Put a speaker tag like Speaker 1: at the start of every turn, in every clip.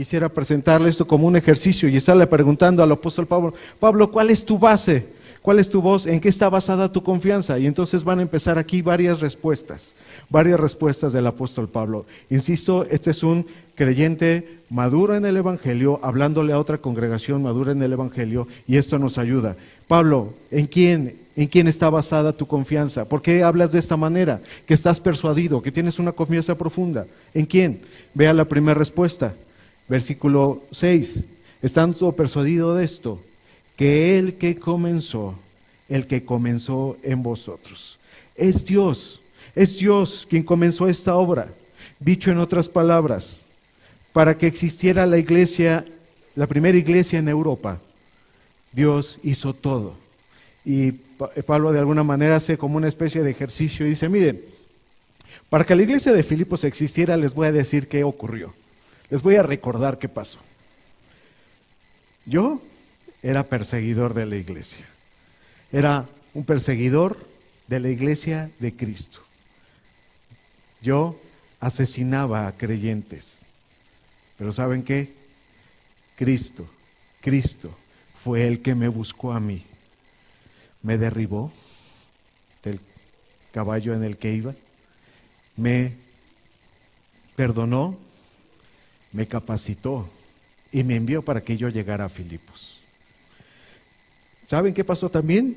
Speaker 1: quisiera presentarle esto como un ejercicio y estarle preguntando al apóstol Pablo, Pablo, ¿cuál es tu base? ¿Cuál es tu voz? ¿En qué está basada tu confianza? Y entonces van a empezar aquí varias respuestas del apóstol Pablo. Insisto, este es un creyente maduro en el Evangelio, hablándole a otra congregación madura en el Evangelio, y esto nos ayuda. Pablo, ¿en quién está basada tu confianza? ¿Por qué hablas de esta manera? Que estás persuadido, que tienes una confianza profunda. ¿En quién? Vea la primera respuesta, versículo 6. Estando persuadido de esto, que el que comenzó en vosotros. Es Dios quien comenzó esta obra. Dicho en otras palabras, para que existiera la iglesia, la primera iglesia en Europa, Dios hizo todo. Y Pablo de alguna manera hace como una especie de ejercicio y dice, miren, para que la iglesia de Filipos existiera, les voy a decir qué ocurrió. Les voy a recordar qué pasó. Yo era perseguidor de la iglesia. Era un perseguidor de la iglesia de Cristo. Yo asesinaba a creyentes. Pero ¿saben qué? Cristo fue el que me buscó a mí. Me derribó del caballo en el que iba. Me perdonó, me capacitó y me envió para que yo llegara a Filipos. ¿Saben qué pasó también?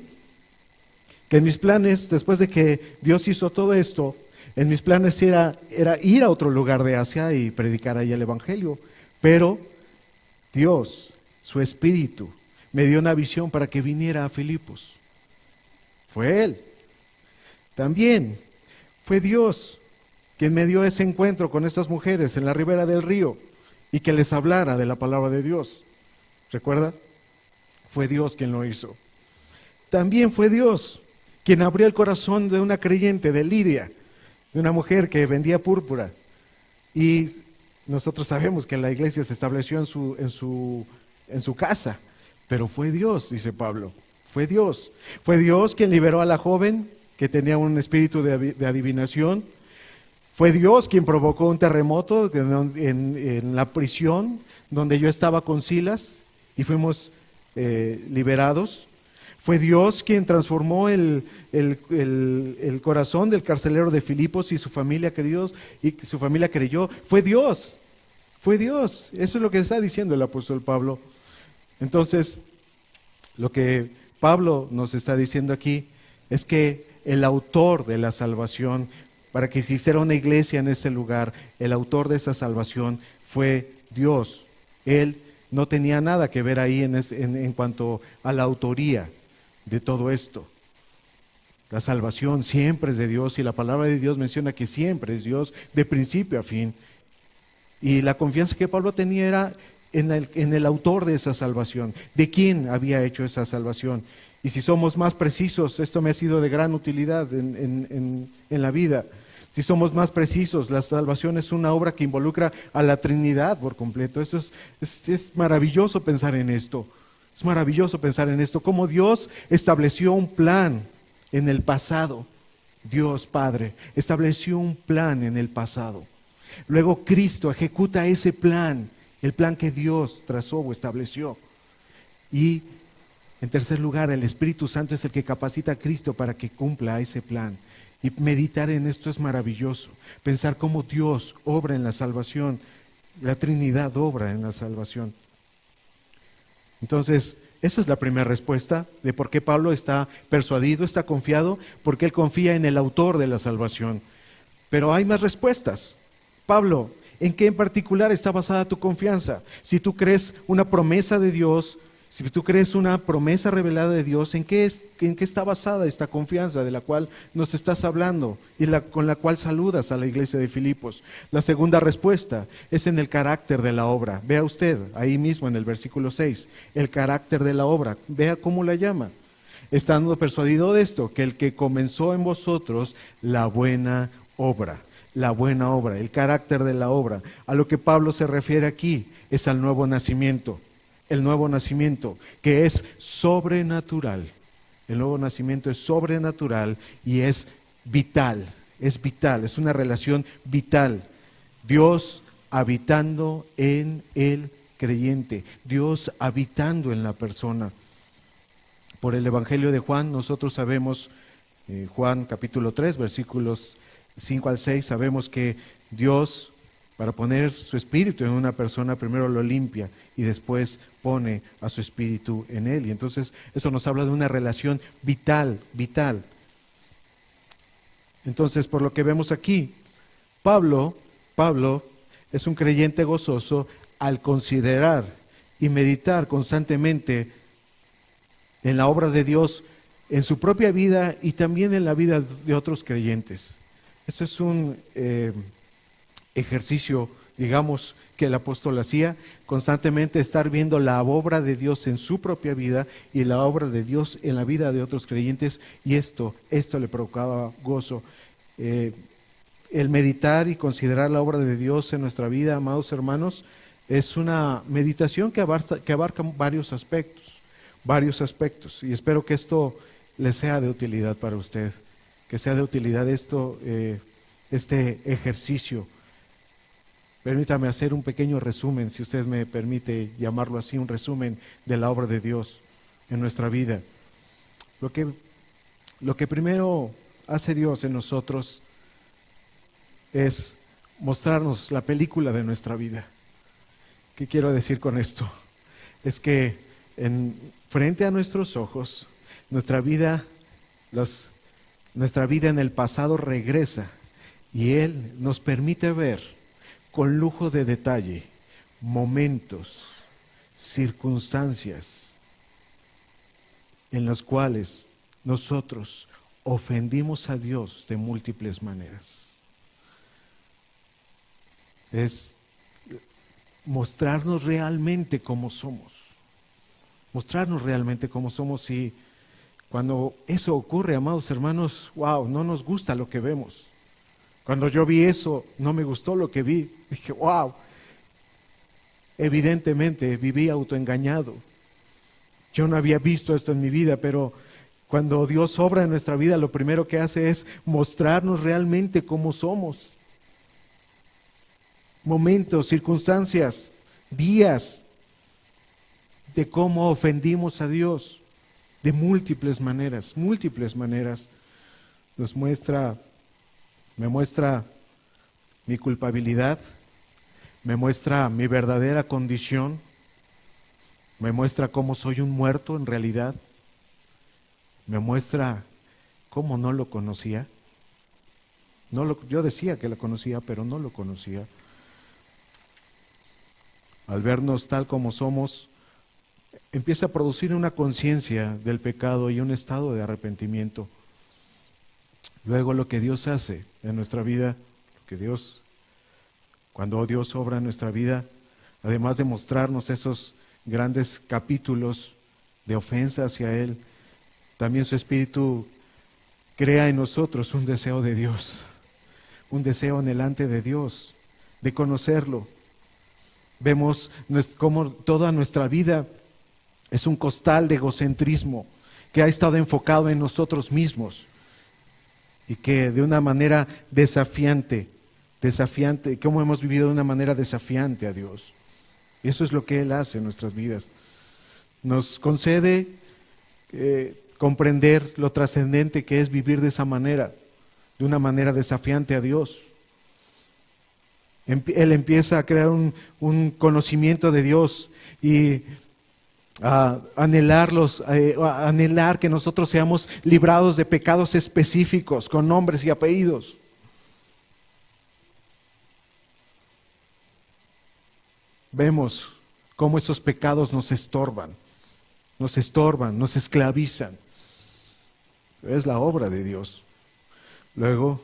Speaker 1: Que en mis planes, después de que Dios hizo todo esto, en mis planes era ir a otro lugar de Asia y predicar ahí el Evangelio. Pero Dios, su Espíritu, me dio una visión para que viniera a Filipos. Fue Él. También fue Dios quien me dio ese encuentro con esas mujeres en la ribera del río y que les hablara de la palabra de Dios. ¿Recuerda? Fue Dios quien lo hizo. También fue Dios quien abrió el corazón de una creyente, de Lidia, de una mujer que vendía púrpura. Y nosotros sabemos que la iglesia se estableció en su casa, pero fue Dios, dice Pablo, fue Dios. Fue Dios quien liberó a la joven que tenía un espíritu de adivinación. Fue Dios quien provocó un terremoto en la prisión donde yo estaba con Silas y fuimos liberados. Fue Dios quien transformó el corazón del carcelero de Filipos y su familia, queridos, y su familia creyó. Fue Dios. Eso es lo que está diciendo el apóstol Pablo. Entonces, lo que Pablo nos está diciendo aquí es que el autor de la salvación, para que se hiciera una iglesia en ese lugar, el autor de esa salvación fue Dios. Él no tenía nada que ver ahí en cuanto a la autoría de todo esto. La salvación siempre es de Dios y la palabra de Dios menciona que siempre es Dios de principio a fin. Y la confianza que Pablo tenía era en el autor de esa salvación, de quién había hecho esa salvación. Y si somos más precisos, esto me ha sido de gran utilidad en la vida. Si somos más precisos, la salvación es una obra que involucra a la Trinidad por completo. Eso es maravilloso pensar en esto. Es maravilloso pensar en esto, cómo Dios estableció un plan en el pasado. Dios Padre estableció un plan en el pasado. Luego Cristo ejecuta ese plan, el plan que Dios trazó o estableció. Y en tercer lugar, el Espíritu Santo es el que capacita a Cristo para que cumpla ese plan. Y meditar en esto es maravilloso. Pensar cómo Dios obra en la salvación, la Trinidad obra en la salvación. Entonces, esa es la primera respuesta de por qué Pablo está persuadido, está confiado, porque él confía en el autor de la salvación. Pero hay más respuestas. Pablo, ¿en qué en particular está basada tu confianza? Si tú crees una promesa de Dios, si tú crees una promesa revelada de Dios, ¿en qué está basada esta confianza de la cual nos estás hablando y con la cual saludas a la iglesia de Filipos? La segunda respuesta es en el carácter de la obra. Vea usted ahí mismo en el versículo 6, el carácter de la obra. Vea cómo la llama. Estando persuadido de esto, que el que comenzó en vosotros la buena obra. La buena obra, el carácter de la obra. A lo que Pablo se refiere aquí es al nuevo nacimiento. El nuevo nacimiento, que es sobrenatural. El nuevo nacimiento es sobrenatural y es vital, es una relación vital. Dios habitando en el creyente, Dios habitando en la persona. Por el Evangelio de Juan nosotros sabemos, Juan capítulo 3, versículos 5 al 6, sabemos que Dios, para poner su espíritu en una persona, primero lo limpia y después pone a su espíritu en él. Y entonces eso nos habla de una relación vital. Entonces, por lo que vemos aquí, Pablo es un creyente gozoso al considerar y meditar constantemente en la obra de Dios, en su propia vida y también en la vida de otros creyentes. Esto es un ejercicio, digamos, que el apóstol hacía, constantemente estar viendo la obra de Dios en su propia vida y la obra de Dios en la vida de otros creyentes, y esto le provocaba gozo. El meditar y considerar la obra de Dios en nuestra vida, amados hermanos, es una meditación que abarca varios aspectos, y espero que esto le sea de utilidad para usted, que sea de utilidad este ejercicio. Permítame hacer un pequeño resumen, si usted me permite llamarlo así, un resumen de la obra de Dios en nuestra vida. Lo que primero hace Dios en nosotros es mostrarnos la película de nuestra vida. ¿Qué quiero decir con esto? Es que frente a nuestros ojos, nuestra vida en el pasado regresa y Él nos permite ver con lujo de detalle momentos, circunstancias en los cuales nosotros ofendimos a Dios de múltiples maneras. Es mostrarnos realmente cómo somos. Y cuando eso ocurre, amados hermanos, wow, no nos gusta lo que vemos. Cuando yo vi eso, no me gustó lo que vi. Dije, wow, evidentemente viví autoengañado. Yo no había visto esto en mi vida, pero cuando Dios obra en nuestra vida, lo primero que hace es mostrarnos realmente cómo somos. Momentos, circunstancias, días de cómo ofendimos a Dios de múltiples maneras. Me muestra mi culpabilidad, me muestra mi verdadera condición, me muestra cómo soy un muerto en realidad, me muestra cómo no lo conocía. Yo decía que lo conocía, pero no lo conocía. Al vernos tal como somos, empieza a producir una conciencia del pecado y un estado de arrepentimiento. Luego lo que Dios hace en nuestra vida, cuando Dios obra en nuestra vida, además de mostrarnos esos grandes capítulos de ofensa hacia Él, también su Espíritu crea en nosotros un deseo de Dios, un deseo anhelante de Dios, de conocerlo. Vemos cómo toda nuestra vida es un costal de egocentrismo que ha estado enfocado en nosotros mismos y que de una manera desafiante, cómo hemos vivido de una manera desafiante a Dios. Y eso es lo que Él hace en nuestras vidas. Nos concede comprender lo trascendente que es vivir de esa manera, de una manera desafiante a Dios. Él empieza a crear un conocimiento de Dios y a anhelar que nosotros seamos librados de pecados específicos con nombres y apellidos. Vemos cómo esos pecados nos estorban, nos esclavizan. Es la obra de Dios. Luego,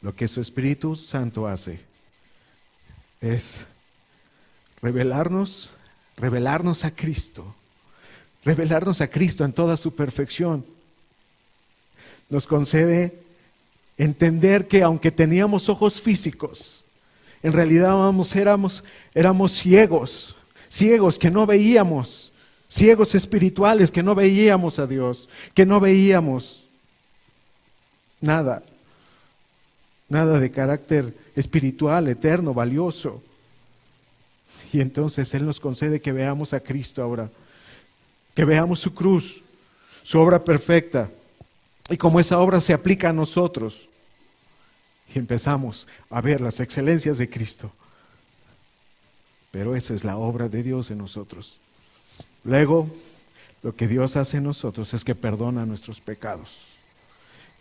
Speaker 1: lo que su Espíritu Santo hace es revelarnos a Cristo en toda su perfección. Nos concede entender que aunque teníamos ojos físicos, en realidad éramos ciegos que no veíamos, ciegos espirituales que no veíamos a Dios, que no veíamos nada. nada de carácter espiritual, eterno, valioso. Y entonces Él nos concede que veamos a Cristo ahora, que veamos su cruz, su obra perfecta, y cómo esa obra se aplica a nosotros. Y empezamos a ver las excelencias de Cristo. Pero esa es la obra de Dios en nosotros. Luego, lo que Dios hace en nosotros es que perdona nuestros pecados.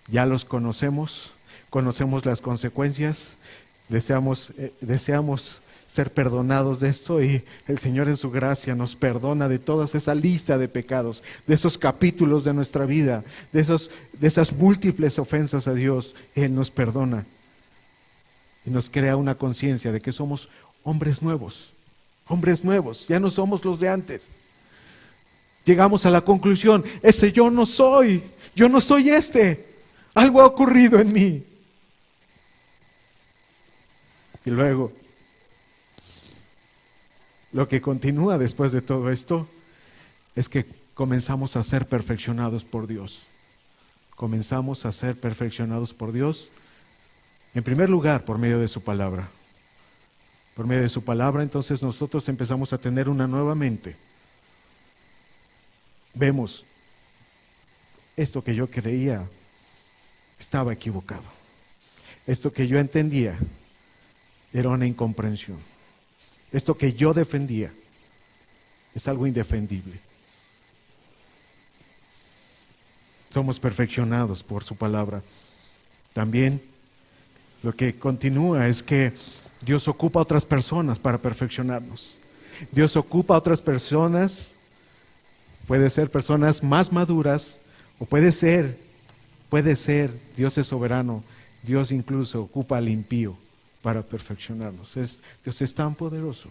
Speaker 1: Ya los conocemos, conocemos las consecuencias, deseamos ser perdonados de esto, y el Señor en su gracia nos perdona de toda esa lista de pecados, de esos capítulos de nuestra vida, de esas múltiples ofensas a Dios. Él nos perdona y nos crea una conciencia de que somos hombres nuevos, ya no somos los de antes. Llegamos a la conclusión: yo no soy algo ha ocurrido en mí. Y luego, lo que continúa después de todo esto es que comenzamos a ser perfeccionados por Dios. Comenzamos a ser perfeccionados por Dios, en primer lugar, por medio de su palabra. Por medio de su palabra, entonces nosotros empezamos a tener una nueva mente. Vemos, esto que yo creía estaba equivocado. Esto que yo entendía era una incomprensión. Esto que yo defendía es algo indefendible. Somos perfeccionados por su palabra. También lo que continúa es que Dios ocupa a otras personas para perfeccionarnos. Dios ocupa a otras personas, puede ser personas más maduras, o puede ser, Dios es soberano, Dios incluso ocupa al impío para perfeccionarnos. Dios es tan poderoso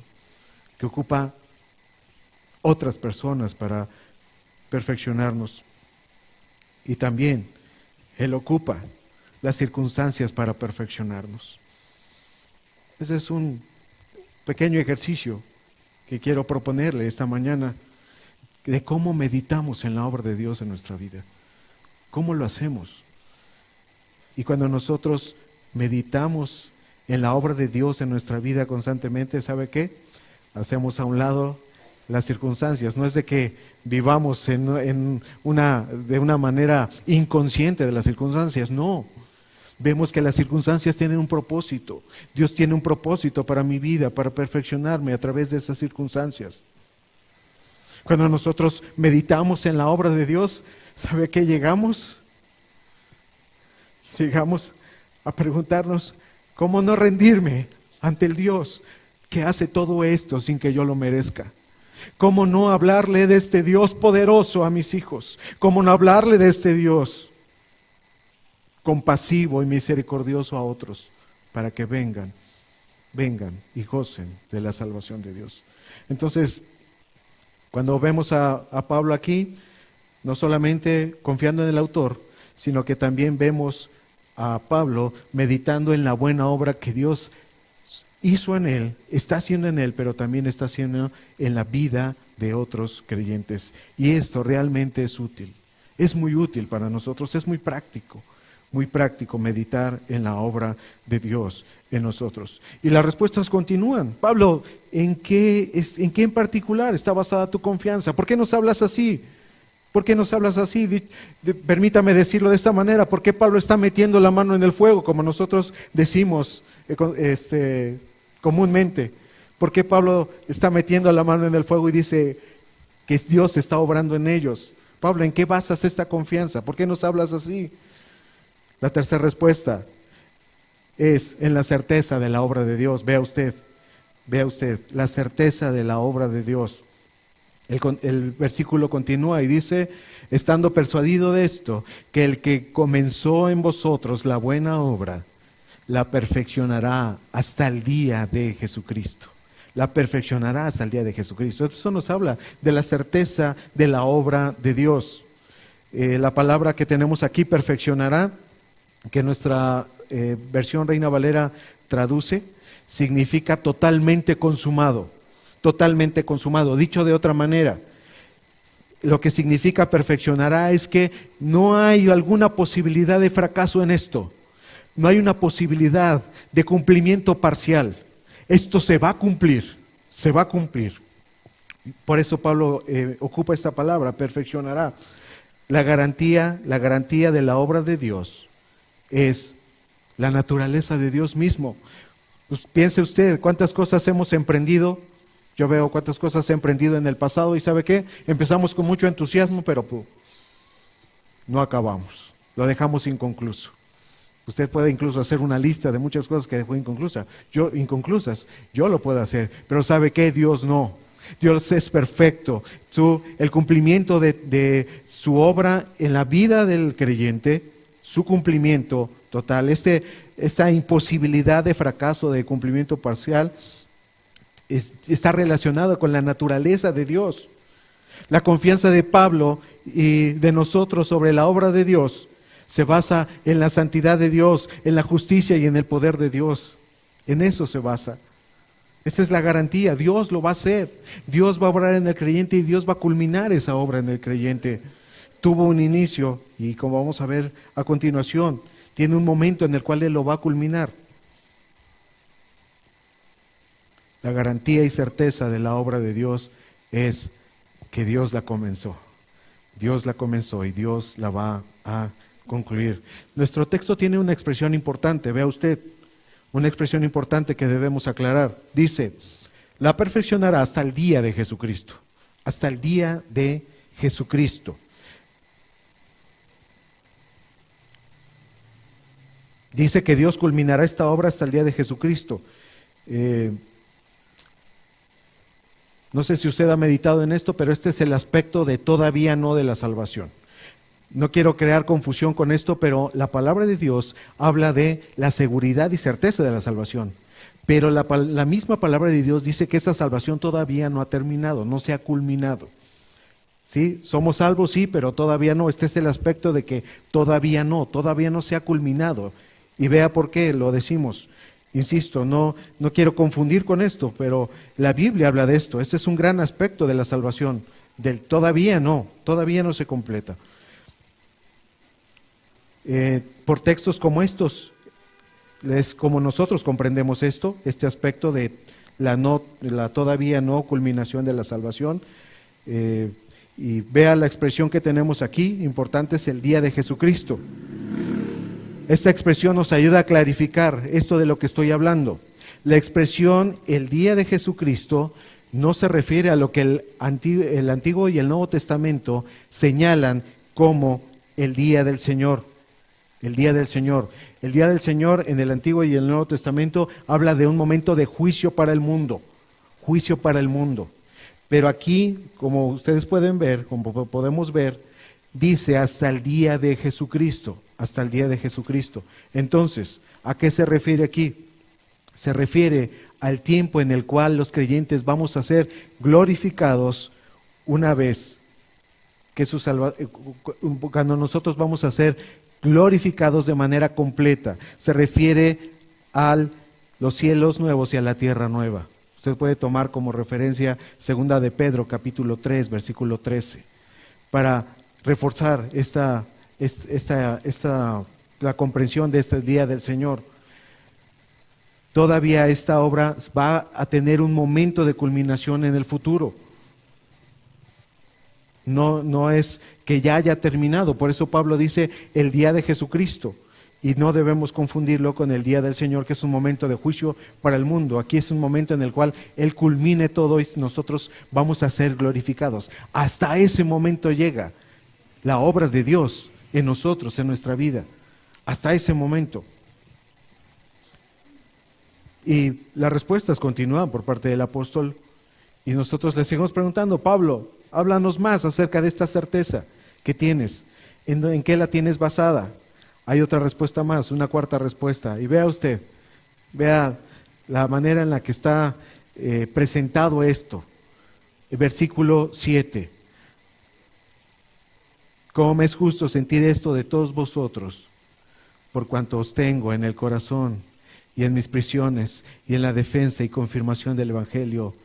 Speaker 1: que ocupa otras personas para perfeccionarnos. Y también Él ocupa las circunstancias para perfeccionarnos. Ese es un pequeño ejercicio que quiero proponerle esta mañana, de cómo meditamos en la obra de Dios en nuestra vida. ¿Cómo lo hacemos? Y cuando nosotros meditamos en la obra de Dios en nuestra vida constantemente, ¿sabe qué? Hacemos a un lado las circunstancias. No es de que vivamos de una manera inconsciente de las circunstancias, no. Vemos que las circunstancias tienen un propósito. Dios tiene un propósito para mi vida, para perfeccionarme a través de esas circunstancias. Cuando nosotros meditamos en la obra de Dios, ¿sabe a qué llegamos? Llegamos a preguntarnos: ¿cómo no rendirme ante el Dios que hace todo esto sin que yo lo merezca? ¿Cómo no hablarle de este Dios poderoso a mis hijos? ¿Cómo no hablarle de este Dios compasivo y misericordioso a otros para que vengan y gocen de la salvación de Dios? Entonces, cuando vemos a Pablo aquí, no solamente confiando en el autor, sino que también vemos a Pablo meditando en la buena obra que Dios hizo en él, está haciendo en él, pero también está haciendo en la vida de otros creyentes. Y esto realmente es útil, es muy útil para nosotros, es muy práctico meditar en la obra de Dios en nosotros. Y las respuestas continúan. Pablo, ¿en qué en particular está basada tu confianza? ¿Por qué nos hablas así? ¿Por qué nos hablas así? Permítame decirlo de esta manera. ¿Por qué Pablo está metiendo la mano en el fuego, como nosotros decimos comúnmente? ¿Por qué Pablo está metiendo la mano en el fuego y dice que Dios está obrando en ellos? Pablo, ¿en qué basas esta confianza? ¿Por qué nos hablas así? La tercera respuesta es en la certeza de la obra de Dios. Vea usted, la certeza de la obra de Dios. El versículo continúa y dice: estando persuadido de esto, que el que comenzó en vosotros la buena obra, la perfeccionará hasta el día de Jesucristo. La perfeccionará hasta el día de Jesucristo. Esto nos habla de la certeza de la obra de Dios. La palabra que tenemos aquí, perfeccionará, que nuestra versión Reina Valera traduce, significa totalmente consumado. Totalmente consumado. Dicho de otra manera, lo que significa perfeccionará es que no hay alguna posibilidad de fracaso en esto. No hay una posibilidad de cumplimiento parcial. Esto se va a cumplir, se va a cumplir. Por eso Pablo ocupa esta palabra, perfeccionará. La garantía de la obra de Dios es la naturaleza de Dios mismo. Pues piense usted cuántas cosas hemos emprendido. Yo veo cuántas cosas he emprendido en el pasado y ¿sabe qué? Empezamos con mucho entusiasmo, pero no acabamos. Lo dejamos inconcluso. Usted puede incluso hacer una lista de muchas cosas que dejó inconclusas. Yo lo puedo hacer, pero ¿sabe qué? Dios no. Dios es perfecto. El cumplimiento de su obra en la vida del creyente, su cumplimiento total, esta imposibilidad de fracaso, de cumplimiento parcial, está relacionado con la naturaleza de Dios. La confianza de Pablo y de nosotros sobre la obra de Dios se basa en la santidad de Dios, en la justicia y en el poder de Dios. En eso se basa. Esa es la garantía. Dios lo va a hacer. Dios va a obrar en el creyente y Dios va a culminar esa obra en el creyente. Tuvo un inicio y como vamos a ver a continuación, tiene un momento en el cual Él lo va a culminar. La garantía y certeza de la obra de Dios es que Dios la comenzó. Dios la comenzó y Dios la va a concluir. Nuestro texto tiene una expresión importante, vea usted, una expresión importante que debemos aclarar. Dice, la perfeccionará hasta el día de Jesucristo. Hasta el día de Jesucristo. Dice que Dios culminará esta obra hasta el día de Jesucristo. No sé si usted ha meditado en esto, pero este es el aspecto de todavía no de la salvación. No quiero crear confusión con esto, pero la palabra de Dios habla de la seguridad y certeza de la salvación. Pero la misma palabra de Dios dice que esa salvación todavía no ha terminado, no se ha culminado. ¿Sí? Somos salvos, sí, pero todavía no. Este es el aspecto de que todavía no se ha culminado. Y vea por qué lo decimos. Insisto, no quiero confundir con esto, pero la Biblia habla de esto. Este es un gran aspecto de la salvación, del todavía no se completa. Por textos como estos, es como nosotros comprendemos este aspecto de la todavía no culminación de la salvación. Y vea la expresión que tenemos aquí, importante es el día de Jesucristo. Esta expresión nos ayuda a clarificar esto de lo que estoy hablando. La expresión el día de Jesucristo no se refiere a lo que el Antiguo y el Nuevo Testamento señalan como el día del Señor. El día del Señor. El día del Señor en el Antiguo y el Nuevo Testamento habla de un momento de juicio para el mundo. Juicio para el mundo. Pero aquí, como ustedes pueden ver, como podemos ver, dice hasta el día de Jesucristo. Hasta el día de Jesucristo. Entonces, ¿a qué se refiere aquí? Se refiere al tiempo en el cual los creyentes vamos a ser glorificados una vez que cuando nosotros vamos a ser glorificados de manera completa. Se refiere a los cielos nuevos y a la tierra nueva. Usted puede tomar como referencia 2 de Pedro, capítulo 3, versículo 13, para reforzar la comprensión de este día del Señor. Todavía esta obra va a tener un momento de culminación en el futuro. No es que ya haya terminado. Por eso Pablo dice el día de Jesucristo. Y no debemos confundirlo con el día del Señor, que es un momento de juicio para el mundo. Aquí es un momento en el cual Él culmine todo y nosotros vamos a ser glorificados. Hasta ese momento llega la obra de Dios en nosotros, en nuestra vida. Hasta ese momento. Y las respuestas continúan por parte del apóstol. Y nosotros le seguimos preguntando, Pablo, háblanos más acerca de esta certeza que tienes. ¿En qué la tienes basada? Hay otra respuesta más, una cuarta respuesta. Y vea usted, vea la manera en la que está presentado esto. El versículo 7. Cómo me es justo sentir esto de todos vosotros, por cuanto os tengo en el corazón y en mis prisiones y en la defensa y confirmación del Evangelio.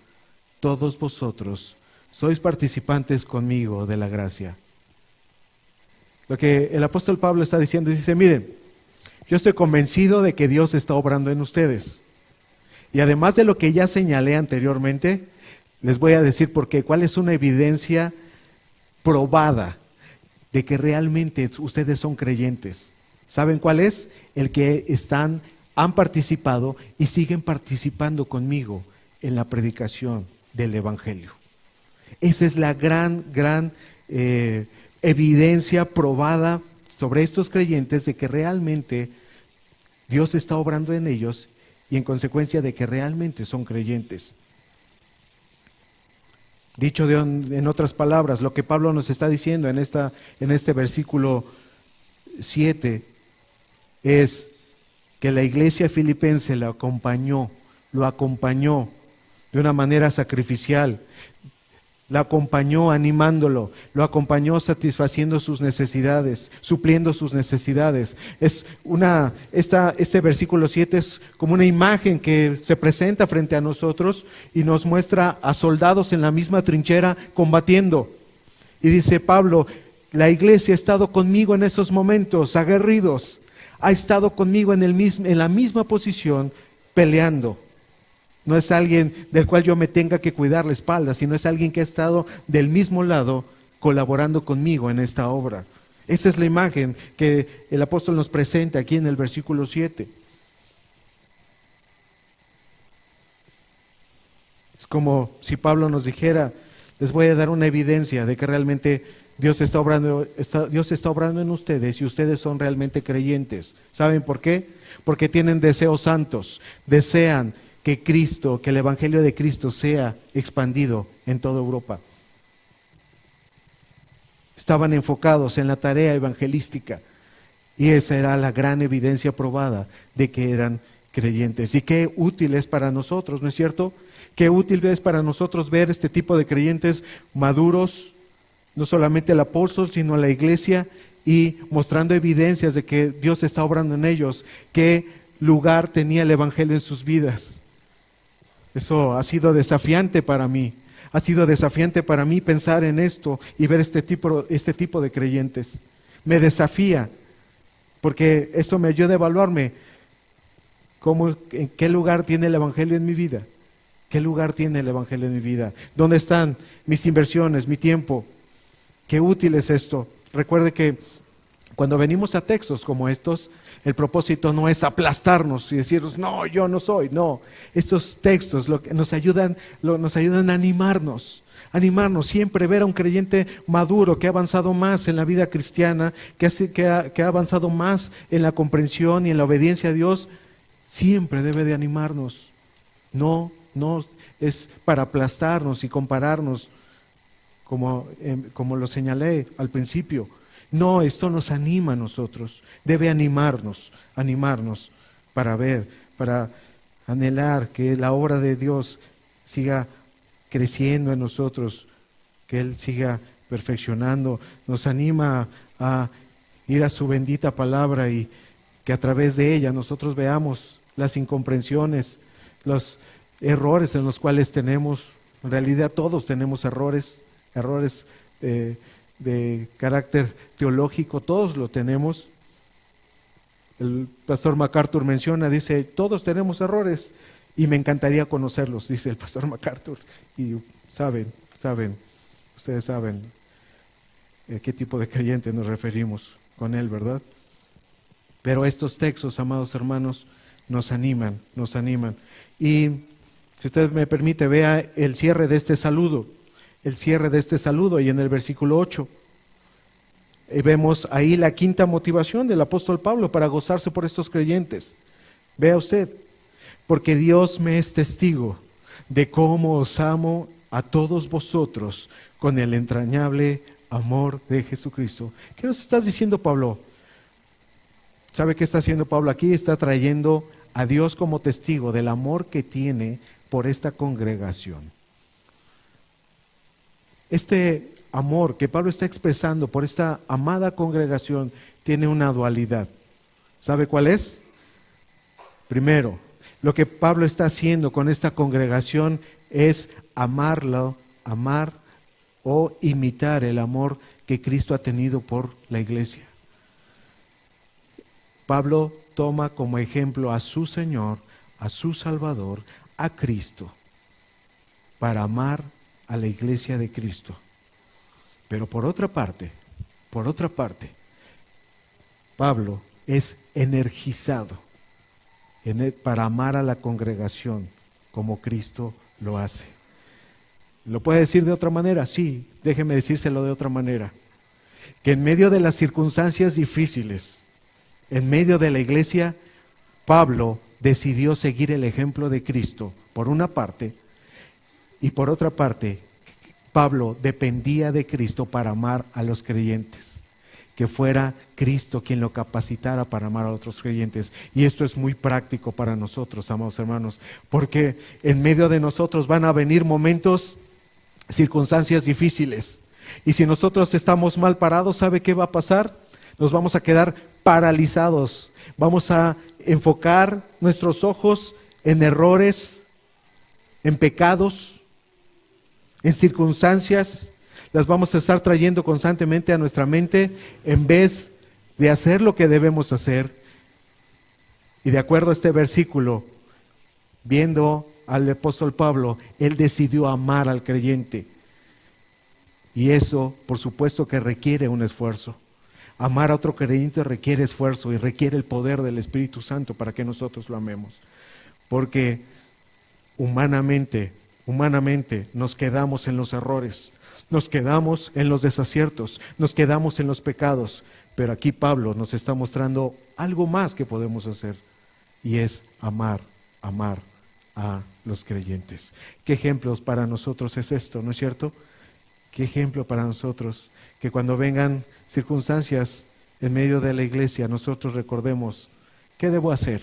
Speaker 1: Todos vosotros sois participantes conmigo de la gracia. Lo que el apóstol Pablo está diciendo, dice, miren, Yo estoy convencido de que Dios está obrando en ustedes. Y además de lo que ya señalé anteriormente, les voy a decir por qué, cuál es una evidencia probada de que realmente ustedes son creyentes. ¿Saben cuál es? El que han participado y siguen participando conmigo en la predicación del Evangelio. Esa es la gran evidencia probada sobre estos creyentes de que realmente Dios está obrando en ellos y en consecuencia de que realmente son creyentes. Dicho en otras palabras, lo que Pablo nos está diciendo en este versículo 7 es que la iglesia filipense lo acompañó de una manera sacrificial, lo acompañó animándolo, lo acompañó satisfaciendo sus necesidades, supliendo sus necesidades. Este versículo 7 es como una imagen que se presenta frente a nosotros y nos muestra a soldados en la misma trinchera combatiendo. Y dice Pablo, la iglesia ha estado conmigo en esos momentos aguerridos, ha estado conmigo en la misma posición peleando. No es alguien del cual yo me tenga que cuidar la espalda, sino es alguien que ha estado del mismo lado colaborando conmigo en esta obra. Esa es la imagen que el apóstol nos presenta aquí en el versículo 7. Es como si Pablo nos dijera, les voy a dar una evidencia de que realmente Dios está obrando en ustedes y ustedes son realmente creyentes. ¿Saben por qué? Porque tienen deseos santos, desean que el Evangelio de Cristo sea expandido en toda Europa. Estaban enfocados en la tarea evangelística y esa era la gran evidencia probada de que eran creyentes. Y qué útil es para nosotros, ¿no es cierto? Qué útil es para nosotros ver este tipo de creyentes maduros, no solamente el apóstol, sino la iglesia, y mostrando evidencias de que Dios está obrando en ellos. Qué lugar tenía el Evangelio en sus vidas. Eso ha sido desafiante para mí. Ha sido desafiante para mí pensar en esto y ver este tipo de creyentes. Me desafía, porque eso me ayuda a evaluarme en qué lugar tiene el Evangelio en mi vida. ¿Qué lugar tiene el Evangelio en mi vida? ¿Dónde están mis inversiones, mi tiempo? Qué útil es esto. Recuerde que cuando venimos a textos como estos, el propósito no es aplastarnos y decirnos, no, yo no soy. No, estos textos nos ayudan a animarnos, siempre ver a un creyente maduro que ha avanzado más en la vida cristiana, que ha avanzado más en la comprensión y en la obediencia a Dios, siempre debe de animarnos. No es para aplastarnos y compararnos, como lo señalé al principio. No, esto nos anima a nosotros, debe animarnos para anhelar que la obra de Dios siga creciendo en nosotros, que Él siga perfeccionando. Nos anima a ir a su bendita palabra y que a través de ella nosotros veamos las incomprensiones, los errores en los cuales tenemos. En realidad todos tenemos errores de carácter teológico, todos lo tenemos. El pastor MacArthur dice, todos tenemos errores y me encantaría conocerlos, dice el pastor MacArthur. Y ustedes saben a qué tipo de creyente nos referimos con él, ¿verdad? Pero estos textos, amados hermanos, nos animan. Y si usted me permite, vea el cierre de este saludo. Y en el versículo 8 vemos ahí la quinta motivación del apóstol Pablo para gozarse por estos creyentes. Vea usted, porque Dios me es testigo de cómo os amo a todos vosotros con el entrañable amor de Jesucristo. ¿Qué nos está diciendo Pablo? ¿Sabe qué está haciendo Pablo aquí? Está trayendo a Dios como testigo del amor que tiene por esta congregación. Este amor que Pablo está expresando por esta amada congregación tiene una dualidad. ¿Sabe cuál es? Primero, lo que Pablo está haciendo con esta congregación es amar o imitar el amor que Cristo ha tenido por la iglesia. Pablo toma como ejemplo a su Señor, a su Salvador, a Cristo, para amar a la iglesia de Cristo. Pero por otra parte, Pablo es energizado para amar a la congregación como Cristo lo hace. ¿Lo puede decir de otra manera? Sí, déjeme decírselo de otra manera. Que en medio de las circunstancias difíciles, en medio de la iglesia, Pablo decidió seguir el ejemplo de Cristo, por una parte, y por otra parte, Pablo dependía de Cristo para amar a los creyentes, que fuera Cristo quien lo capacitara para amar a otros creyentes. Y esto es muy práctico para nosotros, amados hermanos, porque en medio de nosotros van a venir momentos, circunstancias difíciles, y si nosotros estamos mal parados, ¿sabe qué va a pasar? Nos vamos a quedar paralizados, vamos a enfocar nuestros ojos en errores, en pecados, en circunstancias, las vamos a estar trayendo constantemente a nuestra mente en vez de hacer lo que debemos hacer. Y de acuerdo a este versículo, viendo al apóstol Pablo, él decidió amar al creyente. Y eso, por supuesto que requiere un esfuerzo. Amar a otro creyente requiere esfuerzo y requiere el poder del Espíritu Santo para que nosotros lo amemos. Porque humanamente nos quedamos en los errores, nos quedamos en los desaciertos, nos quedamos en los pecados. Pero aquí Pablo nos está mostrando algo más que podemos hacer, y es amar a los creyentes. ¿Qué ejemplos para nosotros es esto, no es cierto? ¿Qué ejemplo para nosotros? Que cuando vengan circunstancias en medio de la iglesia, nosotros recordemos, ¿qué debo hacer?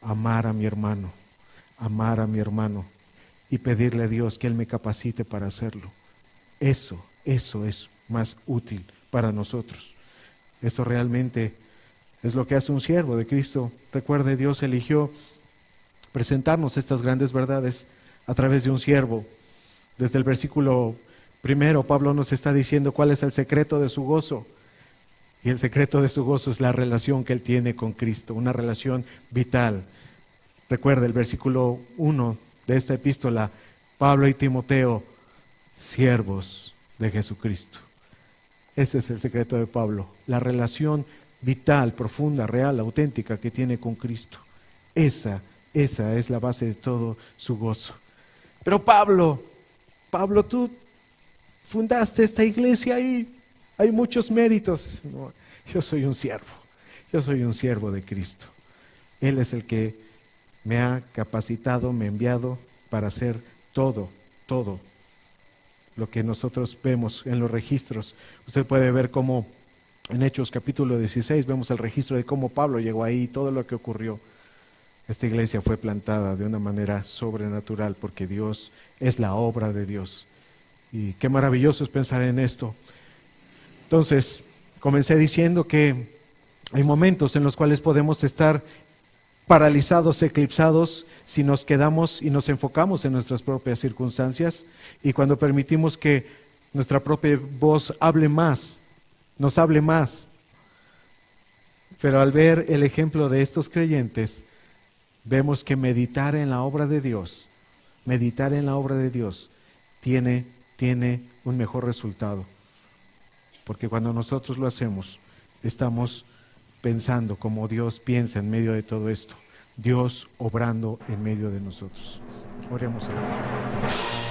Speaker 1: Amar a mi hermano y pedirle a Dios que Él me capacite para hacerlo. Eso es más útil para nosotros. Eso realmente es lo que hace un siervo de Cristo. Recuerde, Dios eligió presentarnos estas grandes verdades a través de un siervo. Desde el versículo 1, Pablo nos está diciendo cuál es el secreto de su gozo. Y el secreto de su gozo es la relación que él tiene con Cristo, una relación vital. Recuerde el versículo 1 de esta epístola, Pablo y Timoteo, siervos de Jesucristo. Ese es el secreto de Pablo, la relación vital, profunda, real, auténtica que tiene con Cristo. Esa es la base de todo su gozo. Pero Pablo, tú fundaste esta iglesia y hay muchos méritos. No, yo soy un siervo de Cristo. Él es el que me ha capacitado, me ha enviado para hacer todo lo que nosotros vemos en los registros. Usted puede ver cómo en Hechos capítulo 16 vemos el registro de cómo Pablo llegó ahí y todo lo que ocurrió. Esta iglesia fue plantada de una manera sobrenatural porque Dios es la obra de Dios. Y qué maravilloso es pensar en esto. Entonces, comencé diciendo que hay momentos en los cuales podemos estar paralizados, eclipsados, si nos quedamos y nos enfocamos en nuestras propias circunstancias, y cuando permitimos que nuestra propia voz hable más, nos hable más. Pero al ver el ejemplo de estos creyentes, vemos que meditar en la obra de Dios tiene un mejor resultado. Porque cuando nosotros lo hacemos, estamos pensando como Dios piensa en medio de todo esto. Dios obrando en medio de nosotros. Oremos a Dios.